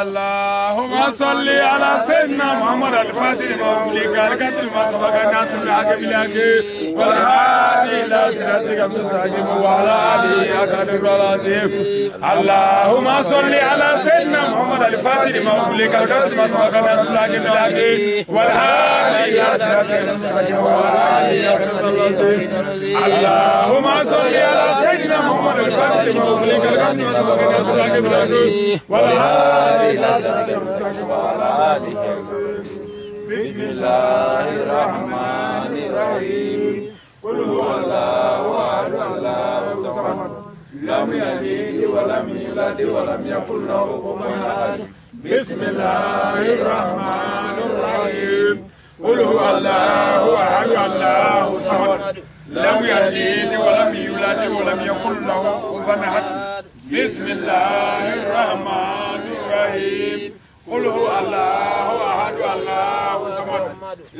اللهم صل على سيدنا محمد الفاتح لما أغلق الكتب ما سبق الناس بالحق بالحق والهادي إلى صراطك المستقيم وعلى آله حق قدره العظيم. اللهم صل على سيدنا محمد الفاتح لما أغلق الكتب ما سبق الناس بالحق بالحق والهادي إلى صراطك المستقيم وعلى آله حق قدره العظيم. اللهم صل على سيدنا محمد الفاتح لما أغلق الكتب ما سبق الناس بالحق بالحق والهادي إلى صراطك المستقيم وعلى آله. بسم الله الرحمن الرحيم. قل هو الله أحد الله الصمد لم يلد ولم يولد ولم يكن له كفوا أحد. بسم الله الرحمن الرحيم. قل هو الله أحد الله الصمد لم يلد ولم يولد ولم يكن له كفوا أحد. بسم الله الرحمن الرحيم. قل هو الله أحد الله الصمد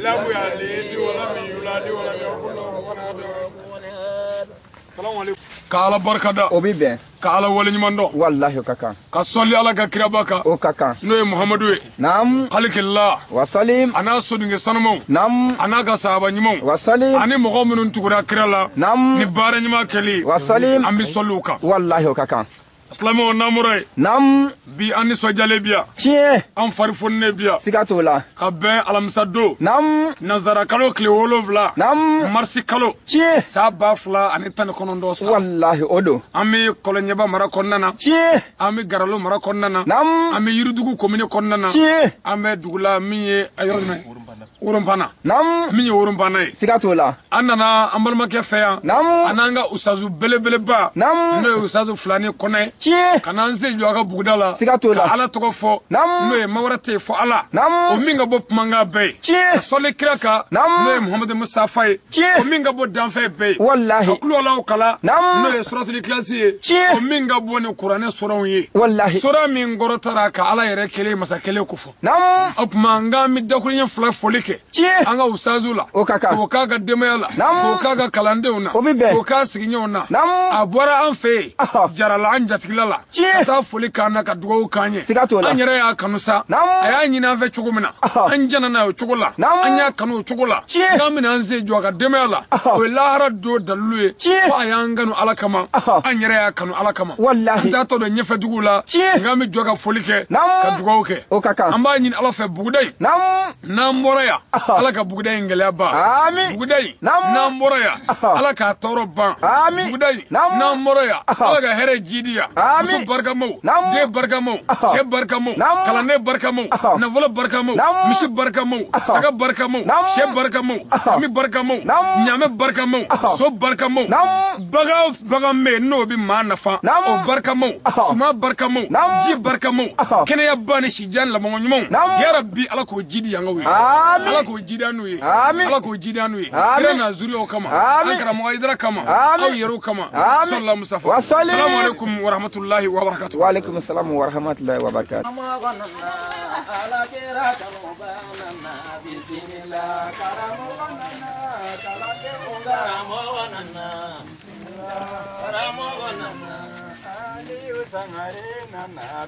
لم يلد ولم يولد ولم يكن له كفوا أحد. السلام عليكم. Kala barkada obi ben kala wala nyimando wallahi kaka ka solli ala ka kirabaka o kaka no muhammadu nam khalikillah wa salim ana sodinge sanamo nam ana ga sahaba nyimo wa salim ani mogo minun tugura kirala nam ni bare nyima kali wa salim ambi solluka wallahi kaka aslamo namurai nam bi ani sojale biya tie an farifonne biya sigatola kabbe alamsado nam nazara kalo kle wolovla nam marsi kalo tie saba fla ani tan konondo sa wallahi odo ami kolonyeba mara konnana tie ami garalo mara konnana nam ami yirudugu komine konnana tie ami dugula miye ayorme urumpana nam miye urumpana sigatola anana ambalma ke feya nam ananga usazu belebele ba nam no usazu fulani kone tie kananze joga bugdala sigatola ka ala toko fo nam no mawarate fo ala nam o minga bo manga be tie sole kiraka nam no muhammad mustafa tie o minga bo danfe be wallahi kulo law kala nam no suratul ikhlas tie o minga bo ne qur'ane suran yi wallahi sura min gorotara ka ala yere kele masakele kufo nam op manga mi dakunya fula folike tie anga usazula o kaka ko kaga demayala nam ko kaga kalandeuna obi ben ko ka siginyona nam abora anfe jarala anjatilala tie ta foli kana ka dugo kanye sigatola anyere ya kanusa nam aya nyina fe chugumina anjana na chugula anya kanu chugula ngamina anze joga demayala o lahara do dalue ko ayanganu alakama anyere ya kanu alakama wallahi anta to do nyefe dugula ngami joga folike ka dugo ke o kaka amba nyin ala fe bugudai nam moraya ala ka bugudai ngele ba amin bugudai nam moraya ala ka toro ba amin bugudai nam moraya ala ka here jidiya amin barka mo de barka mo che barka mo kalane barka mo na vola barka mo mishi barka mo saga barka mo che barka mo mi barka mo nyame barka mo so barka mo baga me no bi manafa o barka mo suma barka mo ji barka mo kene ya bani shi jan la mo nyimo ya rabbi ala ko jidi yanga wi ala ko jidi anu wi ala ko jidi anu wi ira na zuri o kama ankara mo idra kama aw yero kama sallallahu mustafa assalamu alaikum wa rahmatullahi wa barakatuh wa alaikum assalam wa rahmatullahi wa barakatuh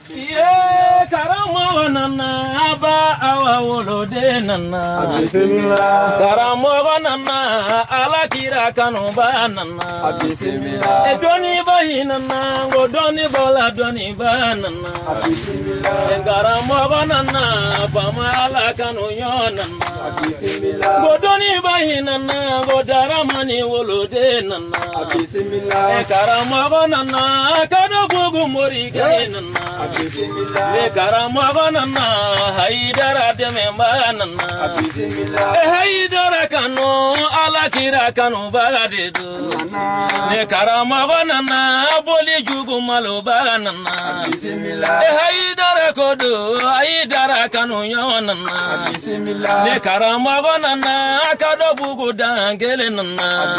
Ye karamo nana ba awa wolode nana. Karamo nana alakira kanu ba nana. E doni ba hinana go doni bola doni ba nana. E karamo nana fama alakanu yo nana. Go doni ba hinana go daramani wolode nana. E karamo nana kado bugu mori nana. Le karamo nana haidara deme ba nana. E haidara kanu alakira kanu ba dedu. Le karamo nana boli jugu malo ba nana. E haidara kodo haidara kanu yo nana. Le karamo nana kado bugu dangele nana.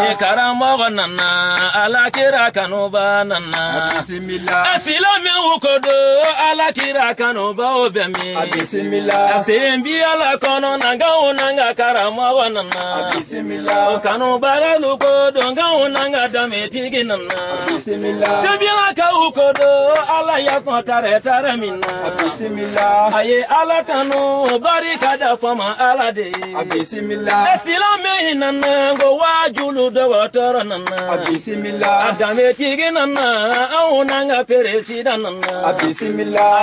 Le karamo nana alakira kanu ba nana. Asilami ukodo alakira kanu ba obemi. Asembi ala kono nanga unanga karama wanana. Kanu ba lukodo nga unanga dametigi nana. Sembi ala ka ukodo ala yason tare tare minna. Aye ala kanu barika da fama ala de. Asilami nana go wajulu do watoro nana. Dametigi nana aunanga peresida nana.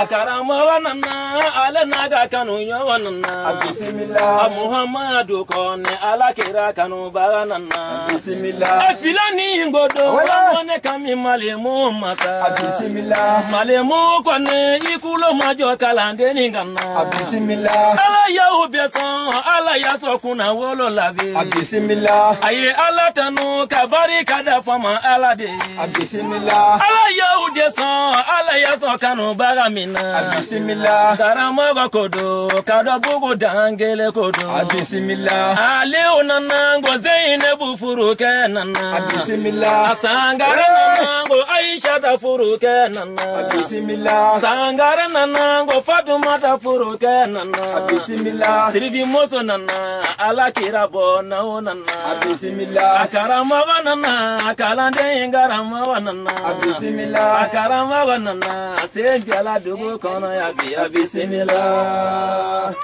Karama wanana ala naga kanu yo wanana. Muhammadu kone ala kira kanu ba nana. Afilani ngodo wane kami malemu masa. Malemu kone ikulo majo kalande ningana. Ala ya ubeson ala ya sokuna wolo labe. Aye ala tanu kabari kada fama ala de. Ala ya udeson ala ya sokanu baga mina. Karama bakodo kado bugu dangele kodo. Ale onana ngo Zainabu furuke nana. Sangara nana ngo Aisha ta furuke nana. Sangara nana ngo Fatuma ta furuke nana. Siribi moso nana alakira bona onana. Karama wanana kalande ngarama wanana. Karama wanana sembi ala dugu kono ya biya bisimila.